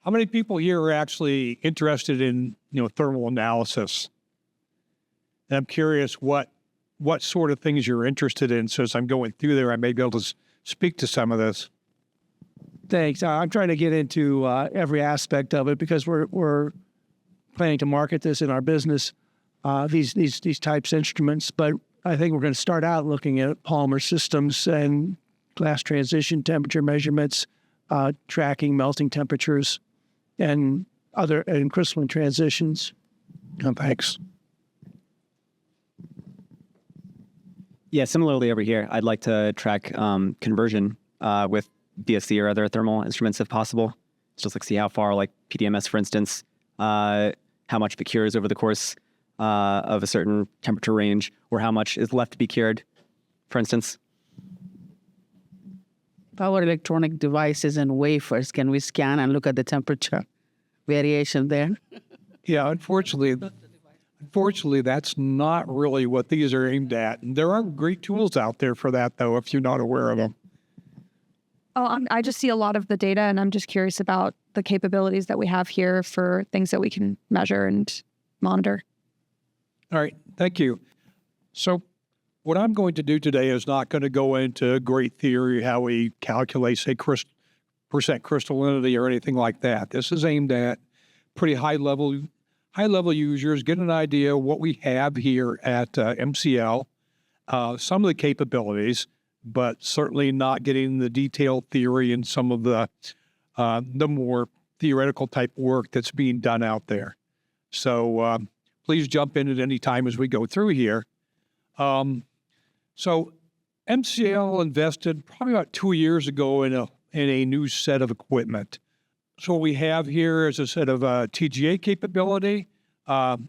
How many people here are actually interested in, thermal analysis? And I'm curious what sort of things you're interested in. So as I'm going through there, I may be able to speak to some of this. Thanks. I'm trying to get into every aspect of it because we're planning to market this in our business, these types of instruments. But I think we're going to start out looking at polymer systems and glass transition temperature measurements, tracking melting temperatures, and crystalline transitions. Thanks. Yeah, similarly over here, I'd like to track conversion with DSC or other thermal instruments if possible. It's just like see how far, like PDMS, for instance, how much of it cures over the course of a certain temperature range, or how much is left to be cured, for instance. Power electronic devices and wafers, can we scan and look at the temperature variation there? Yeah, unfortunately, that's not really what these are aimed at. And there are great tools out there for that, though, if you're not aware of them. Oh, I just see a lot of the data, and I'm just curious about the capabilities that we have here for things that we can measure and monitor. All right, thank you. So what I'm going to do today is not going to go into great theory, how we calculate, say, percent crystallinity or anything like that. This is aimed at pretty high-level users, get an idea of what we have here at MCL, some of the capabilities, but certainly not getting the detailed theory and some of the more theoretical type work that's being done out there. So please jump in at any time as we go through here. So MCL invested probably about 2 years ago in a new set of equipment. So what we have here is a set of TGA capability,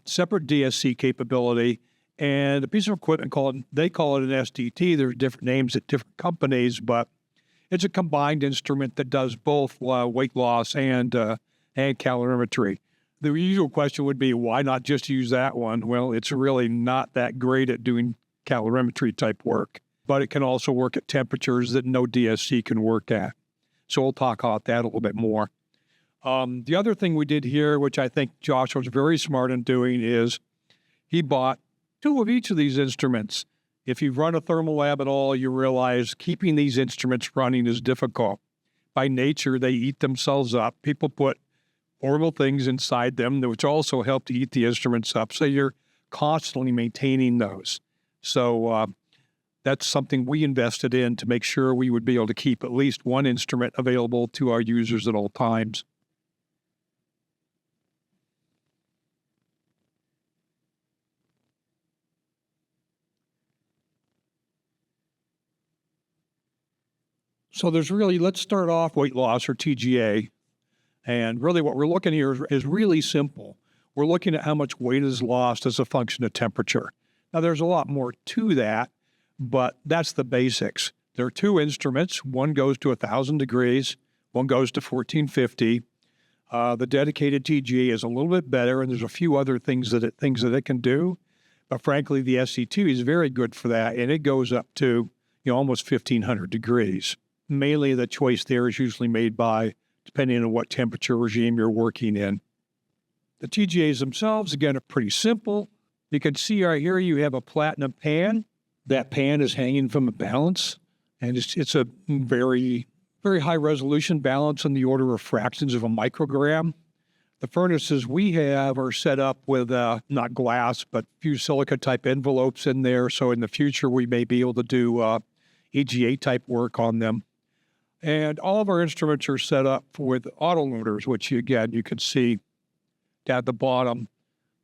separate DSC capability, and a piece of equipment they call it an SDT. There's different names at different companies, but it's a combined instrument that does both weight loss and calorimetry. The usual question would be, why not just use that one? Well, it's really not that great at doing calorimetry type work, but it can also work at temperatures that no DSC can work at. So we'll talk about that a little bit more. The other thing we did here, which I think Josh was very smart in doing, is he bought 2 of each of these instruments. If you've run a thermal lab at all, you realize keeping these instruments running is difficult. By nature, they eat themselves up. People put horrible things inside them, which also help to eat the instruments up. So you're constantly maintaining those. So that's something we invested in to make sure we would be able to keep at least one instrument available to our users at all times. So let's start off weight loss or TGA. And really what we're looking here is really simple. We're looking at how much weight is lost as a function of temperature. Now there's a lot more to that, but that's the basics. There are 2 instruments. One goes to 1,000 degrees, one goes to 1450. The dedicated TGA is a little bit better, and there's a few other things that it can do. But frankly, the SC2 is very good for that, and it goes up to almost 1,500 degrees. Mainly the choice there is usually made by, depending on what temperature regime you're working in. The TGAs themselves, again, are pretty simple. You can see right here you have a platinum pan. That pan is hanging from a balance, and it's a very, very high resolution balance in the order of fractions of a microgram. The furnaces we have are set up with not glass, but fused silica type envelopes in there. So in the future, we may be able to do EGA type work on them. And all of our instruments are set up with autoloaders, which again, you can see down at the bottom.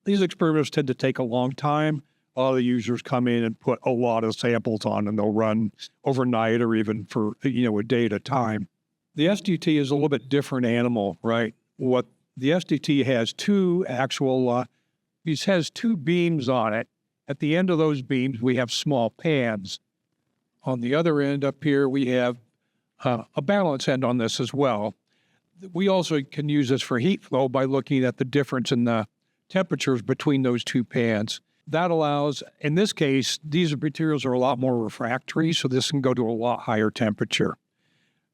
These experiments tend to take a long time. A lot of the users come in and put a lot of samples on, and they'll run overnight or even for, a day at a time. The SDT is a little bit different animal, right? What the SDT has has 2 beams on it. At the end of those beams, we have small pans. On the other end up here, we have a balance end on this as well. We also can use this for heat flow by looking at the difference in the temperatures between those 2 pans. That allows, in this case, these materials are a lot more refractory, so this can go to a lot higher temperature.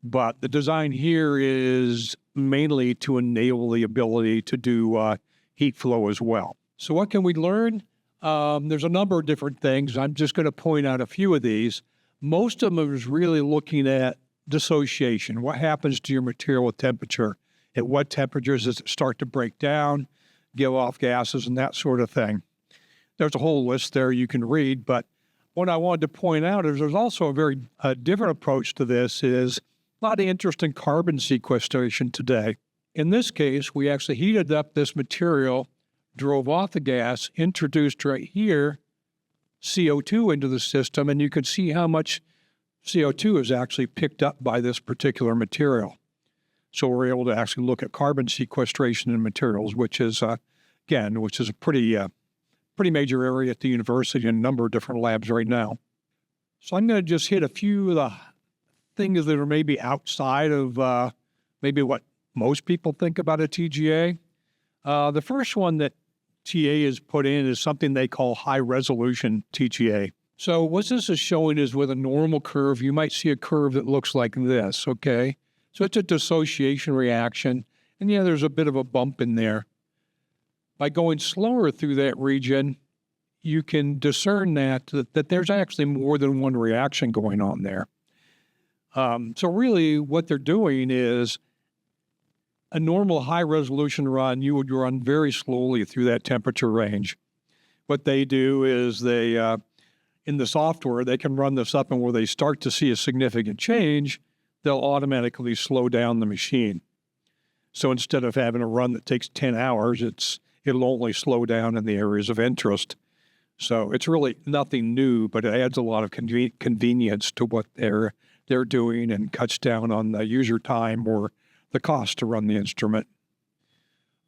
But the design here is mainly to enable the ability to do heat flow as well. So what can we learn? There's a number of different things. I'm just going to point out a few of these. Most of them is really looking at dissociation. What happens to your material with temperature? At what temperatures does it start to break down, give off gases, and that sort of thing? There's a whole list there you can read, but what I wanted to point out is there's also a very different approach to this. Is a lot of interest in carbon sequestration today. In this case, we actually heated up this material, drove off the gas, introduced right here CO2 into the system, and you can see how much CO2 is actually picked up by this particular material. So we're able to actually look at carbon sequestration in materials, which is, again, which is a pretty major area at the university in a number of different labs right now. So I'm going to just hit a few of the things that are maybe outside of maybe what most people think about a TGA. The first one that TA is put in is something they call high-resolution TGA. So what this is showing is with a normal curve, you might see a curve that looks like this, okay? So it's a dissociation reaction, and yeah, there's a bit of a bump in there. By going slower through that region, you can discern that there's actually more than one reaction going on there. So really what they're doing is a normal high-resolution run, you would run very slowly through that temperature range. What they do is they, in the software, they can run this up, and where they start to see a significant change, they'll automatically slow down the machine. So instead of having a run that takes 10 hours, it'll only slow down in the areas of interest. So it's really nothing new, but it adds a lot of convenience to what they're doing and cuts down on the user time or the cost to run the instrument.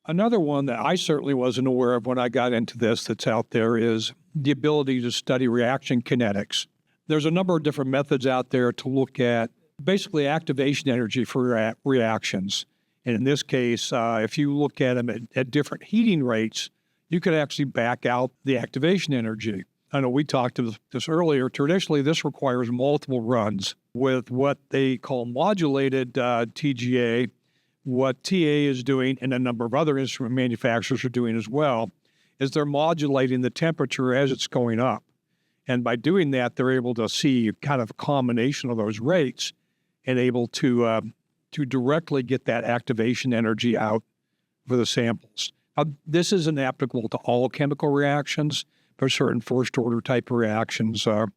Another one that I certainly wasn't aware of when I got into this that's out there is the ability to study reaction kinetics. There's a number of different methods out there to look at basically activation energy for reactions. And in this case, if you look at them at different heating rates, you could actually back out the activation energy. I know we talked about this earlier. Traditionally, this requires multiple runs. With what they call modulated TGA, what TA is doing, and a number of other instrument manufacturers are doing as well, is they're modulating the temperature as it's going up. And by doing that, they're able to see kind of a combination of those rates and able to directly get that activation energy out for the samples. Now, this isn't applicable to all chemical reactions, but certain first-order type of reactions are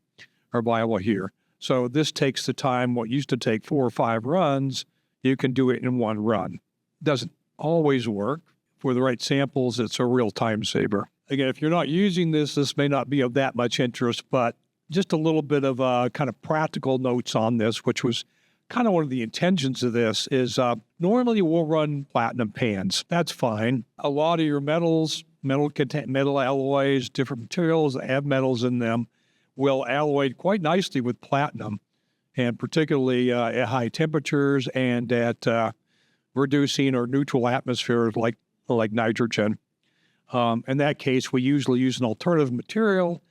viable here. So this takes the time, what used to take 4 or 5 runs, you can do it in one run. Doesn't always work. For the right samples, it's a real time saver. Again, if you're not using this, this may not be of that much interest, but just a little bit of kind of practical notes on this, which was kind of one of the intentions of this, is normally we'll run platinum pans. That's fine. A lot of your metals, metal alloys, different materials that have metals in them will alloy quite nicely with platinum, and particularly at high temperatures and at reducing or neutral atmospheres like nitrogen. In that case, we usually use an alternative material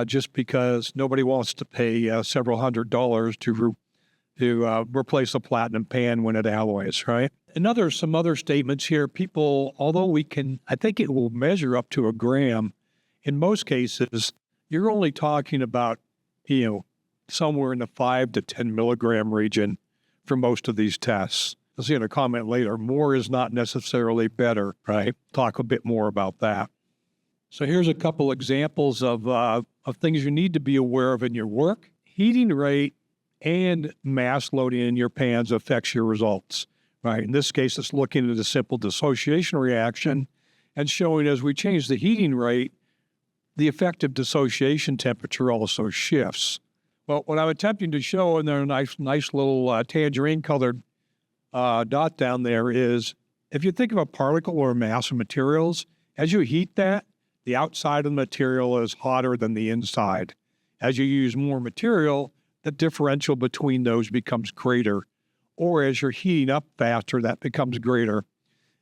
just because nobody wants to pay several $100s to replace a platinum pan when it alloys, right? And some other statements here. People, although I think it will measure up to a gram, in most cases, you're only talking about, somewhere in the 5 to 10 milligram region for most of these tests. I'll see in a comment later, more is not necessarily better, right? Talk a bit more about that. So here's a couple examples of things you need to be aware of in your work. Heating rate and mass loading in your pans affects your results, right? In this case, it's looking at a simple dissociation reaction and showing as we change the heating rate, the effective dissociation temperature also shifts. Well, what I'm attempting to show in there, a nice little tangerine-colored dot down there is, if you think of a particle or a mass of materials, as you heat that, the outside of the material is hotter than the inside. As you use more material, the differential between those becomes greater. Or as you're heating up faster, that becomes greater.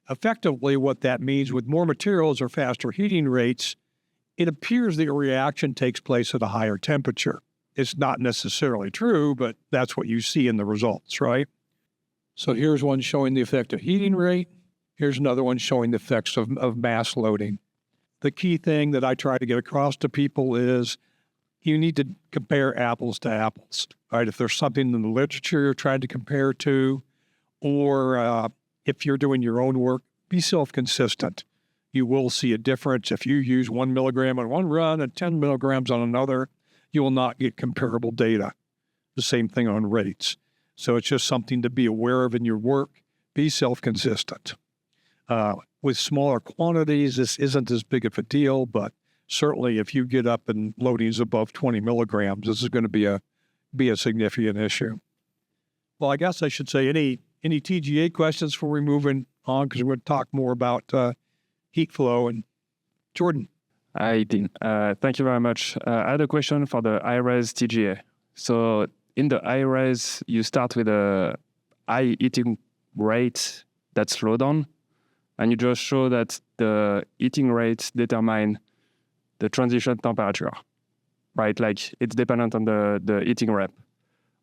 Effectively, what that means with more materials or faster heating rates, it appears the reaction takes place at a higher temperature. It's not necessarily true, but that's what you see in the results, right? So here's one showing the effect of heating rate. Here's another one showing the effects of mass loading. The key thing that I try to get across to people is you need to compare apples to apples, right? If there's something in the literature you're trying to compare to, or if you're doing your own work, be self-consistent. You will see a difference. If you use 1 milligram on one run and 10 milligrams on another, you will not get comparable data. The same thing on rates. So it's just something to be aware of in your work. Be self-consistent. With smaller quantities, this isn't as big of a deal, but certainly if you get up and loadings above 20 milligrams, this is going to be a significant issue. Well, I guess I should say any TGA questions before we move on, because we're going to talk more about heat flow. And Jordan. Hi, Dean. Thank you very much. I had a question for the high-res TGA. So in the high-res, you start with a high heating rate that's slow down, and you just show that the heating rates determine the transition temperature, right? Like it's dependent on the heating rep.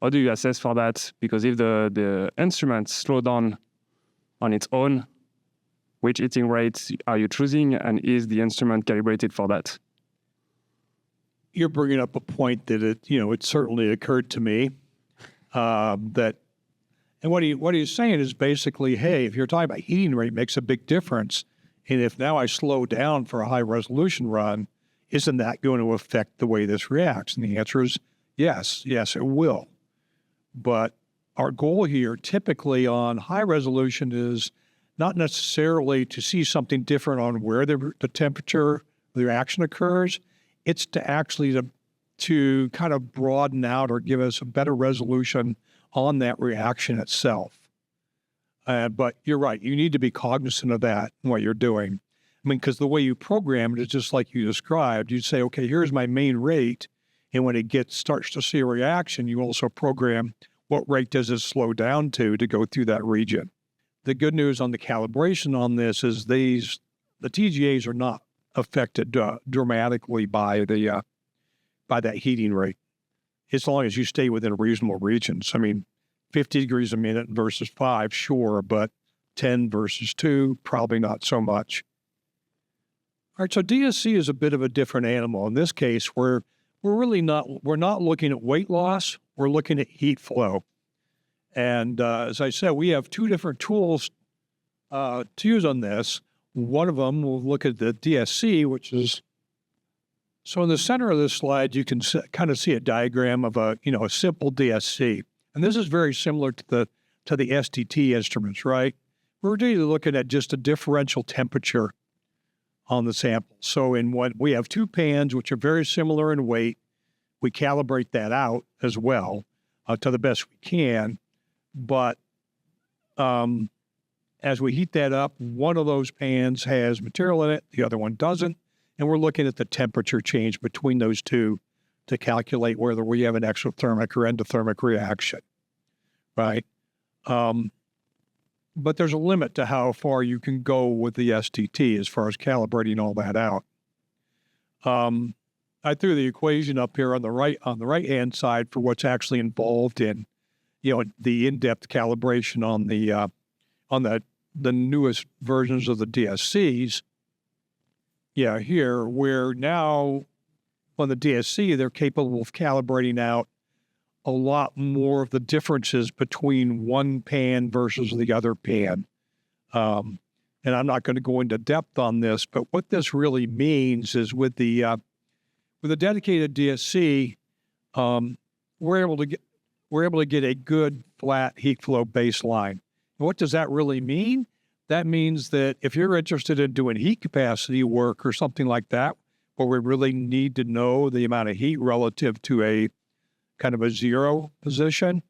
How do you assess for that? Because if the instruments slow down on its own, which heating rates are you choosing, and is the instrument calibrated for that? You're bringing up a point that it certainly occurred to me that, and what he's saying is basically, hey, if you're talking about heating rate, makes a big difference, and if now I slow down for a high resolution run, isn't that going to affect the way this reacts? And the answer is yes, it will. But our goal here, typically on high resolution, is not necessarily to see something different on where the temperature, the reaction occurs. It's to actually to kind of broaden out or give us a better resolution on that reaction itself. But you're right. You need to be cognizant of that in what you're doing. I mean, because the way you program it is just like you described. You say, okay, here's my main rate. And when it starts to see a reaction, you also program what rate does it slow down to go through that region. The good news on the calibration on this is the TGAs are not affected dramatically by that heating rate, as long as you stay within reasonable regions. I mean, 50 degrees a minute versus 5, sure, but 10 versus 2, probably not so much. All right, so DSC is a bit of a different animal. In this case, we're not looking at weight loss, we're looking at heat flow. And as I said, we have two different tools to use on this. One of them, we'll look at the DSC, which is, so in the center of this slide, you can kind of see a diagram of a simple DSC. And this is very similar to the STT instruments, right? We're really looking at just a differential temperature on the sample. So we have two pans, which are very similar in weight. We calibrate that out as well to the best we can. But as we heat that up, one of those pans has material in it, the other one doesn't. And we're looking at the temperature change between those two to calculate whether we have an exothermic or endothermic reaction, right? But there's a limit to how far you can go with the STT as far as calibrating all that out. I threw the equation up here on the right-hand side for what's actually involved in, the in-depth calibration on the newest versions of the DSCs. Yeah, here, where now on the DSC, they're capable of calibrating out a lot more of the differences between one pan versus the other pan. And I'm not going to go into depth on this, but what this really means is with the dedicated DSC, we're able to get a good flat heat flow baseline. And what does that really mean? That means that if you're interested in doing heat capacity work or something like that, where we really need to know the amount of heat relative to a kind of a zero position,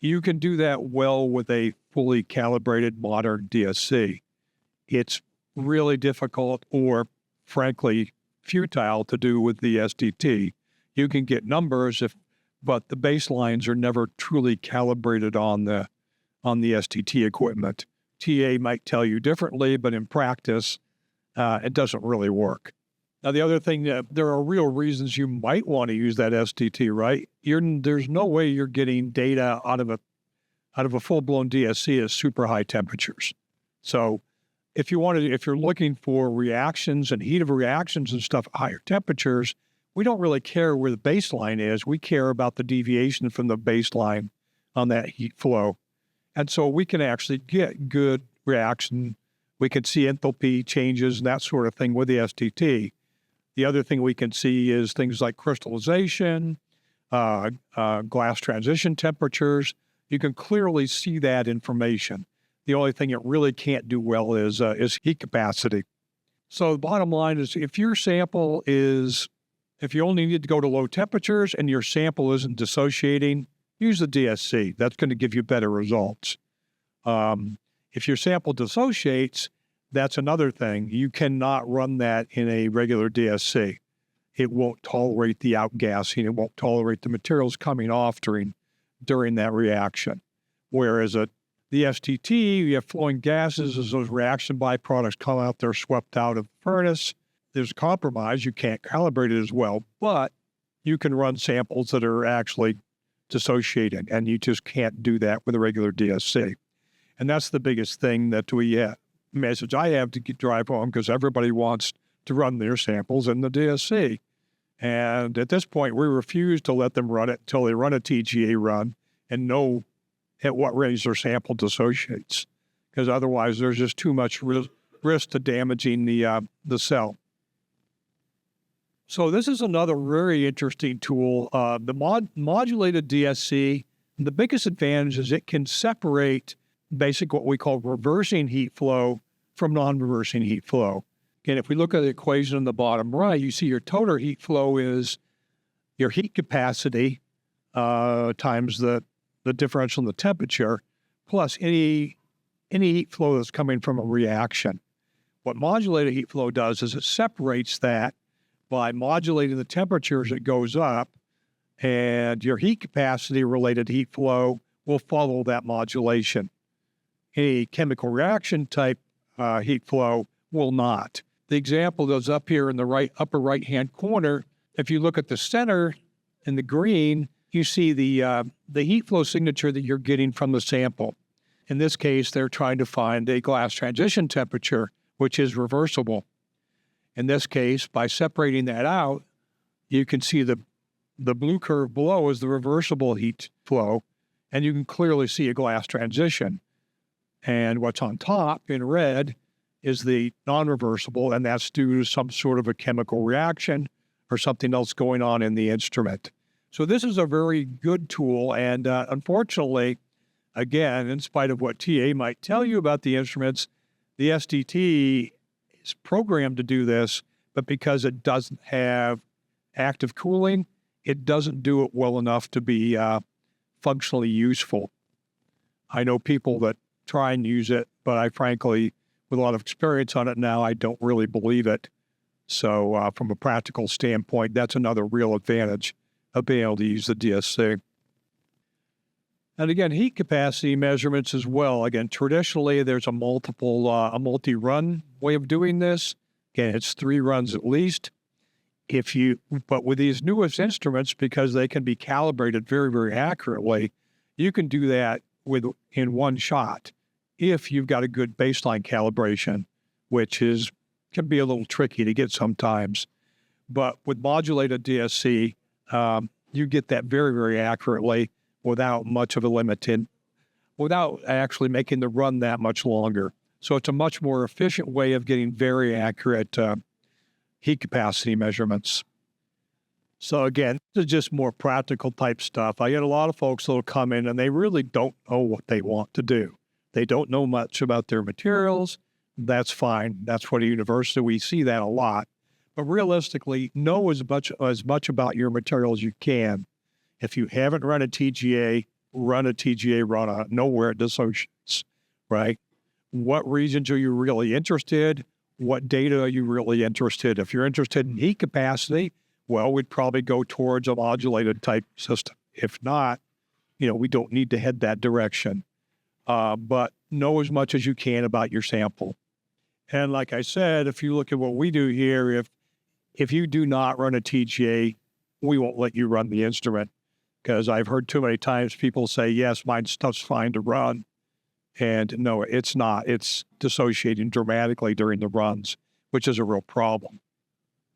you can do that well with a fully calibrated modern DSC. It's really difficult or, frankly, futile to do with the STT. You can get numbers, but the baselines are never truly calibrated on the STT equipment. TA might tell you differently, but in practice, it doesn't really work. Now, the other thing, there are real reasons you might want to use that STT, right? There's no way you're getting data out of a full-blown DSC at super high temperatures. So if you're looking for reactions and heat of reactions and stuff at higher temperatures, we don't really care where the baseline is. We care about the deviation from the baseline on that heat flow. And so we can actually get good reaction. We can see enthalpy changes and that sort of thing with the STT. The other thing we can see is things like crystallization, glass transition temperatures. You can clearly see that information. The only thing it really can't do well is heat capacity. So the bottom line is if you only need to go to low temperatures and your sample isn't dissociating, use the DSC. That's going to give you better results. If your sample dissociates, that's another thing. You cannot run that in a regular DSC. It won't tolerate the outgassing. It won't tolerate the materials coming off during that reaction. Whereas the STT, you have flowing gases as those reaction byproducts come out, they're swept out of the furnace. There's compromise. You can't calibrate it as well, but you can run samples that are actually dissociating, and you just can't do that with a regular DSC. And that's the biggest thing that message I have to drive home, because everybody wants to run their samples in the DSC. And at this point, we refuse to let them run it until they run a TGA run and know at what range their sample dissociates, because otherwise there's just too much risk to damaging the cell. So this is another very interesting tool. The modulated DSC, the biggest advantage is it can separate what we call reversing heat flow from non-reversing heat flow. Again, if we look at the equation on the bottom right, you see your total heat flow is your heat capacity times the differential in the temperature, plus any heat flow that's coming from a reaction. What modulated heat flow does is it separates that by modulating the temperature as it goes up, and your heat capacity related heat flow will follow that modulation. A chemical reaction type heat flow will not. The example that's up here in the upper right-hand corner, if you look at the center in the green, you see the heat flow signature that you're getting from the sample. In this case, they're trying to find a glass transition temperature, which is reversible. In this case, by separating that out, you can see the blue curve below is the reversible heat flow, and you can clearly see a glass transition. And what's on top in red is the non-reversible, and that's due to some sort of a chemical reaction or something else going on in the instrument. So this is a very good tool, and unfortunately, again, in spite of what TA might tell you about the instruments, the STT is programmed to do this, but because it doesn't have active cooling, it doesn't do it well enough to be functionally useful. I know people that try and use it, but I frankly, with a lot of experience on it now, I don't really believe it. So from a practical standpoint, that's another real advantage of being able to use the DSC. And again, heat capacity measurements as well. Again, traditionally, there's a multi-run way of doing this. Again, it's 3 runs at least. But with these newest instruments, because they can be calibrated very, very accurately, you can do that in one shot if you've got a good baseline calibration, which can be a little tricky to get sometimes. But with modulated DSC, you get that very, very accurately without much of a limit without actually making the run that much longer. So it's a much more efficient way of getting very accurate heat capacity measurements. So again, this is just more practical type stuff. I get a lot of folks that will come in and they really don't know what they want to do. They don't know much about their materials. That's fine. That's what a university, we see that a lot. But realistically, know as much about your material as you can. If you haven't run a TGA run on it. Know where it dissociates, right? What regions are you really interested? What data are you really interested? If you're interested in heat capacity, well, we'd probably go towards a modulated type system. If not, we don't need to head that direction. But know as much as you can about your sample. And like I said, if you look at what we do here, if you do not run a TGA, we won't let you run the instrument, because I've heard too many times people say, yes, my stuff's fine to run. And no, it's not. It's dissociating dramatically during the runs, which is a real problem.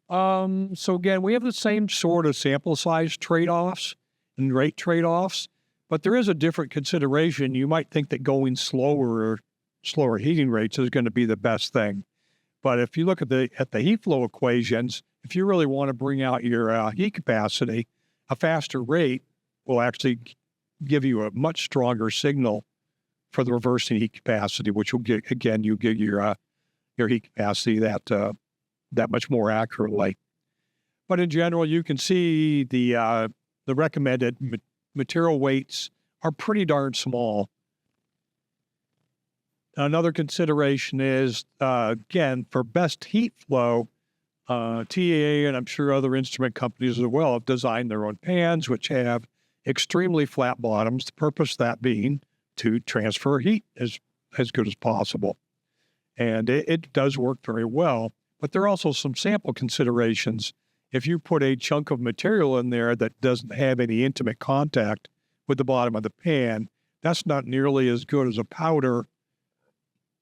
So again, we have the same sort of sample size trade-offs and rate trade-offs, but there is a different consideration. You might think that going slower heating rates is going to be the best thing. But if you look at the heat flow equations, if you really want to bring out your heat capacity, a faster rate will actually give you a much stronger signal for the reversing heat capacity, which will get, again, you get your heat capacity that much more accurately. But in general, you can see the recommended material weights are pretty darn small. Another consideration is, again, for best heat flow, TAA and I'm sure other instrument companies as well have designed their own pans, which have extremely flat bottoms, the purpose of that being to transfer heat as good as possible. And it does work very well, but there are also some sample considerations. If you put a chunk of material in there that doesn't have any intimate contact with the bottom of the pan, that's not nearly as good as a powder.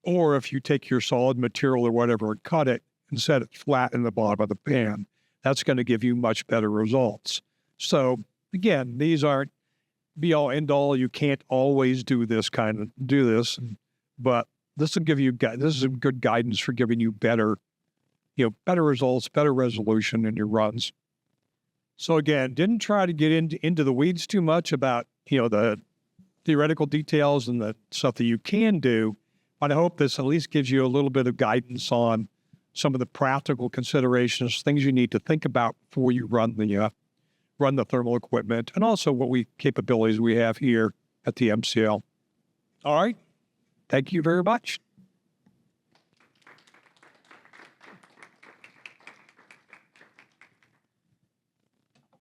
Or if you take your solid material or whatever and cut it and set it flat in the bottom of the pan, that's going to give you much better results. So again, these aren't be all end all. You can't always do this, but this will give you, this is some good guidance for giving you better results, better resolution in your runs. So again, didn't try to get into the weeds too much about, the theoretical details and the stuff that you can do, but I hope this at least gives you a little bit of guidance on some of the practical considerations, things you need to think about before you run the thermal equipment, and also what capabilities we have here at the MCL. All right. Thank you very much.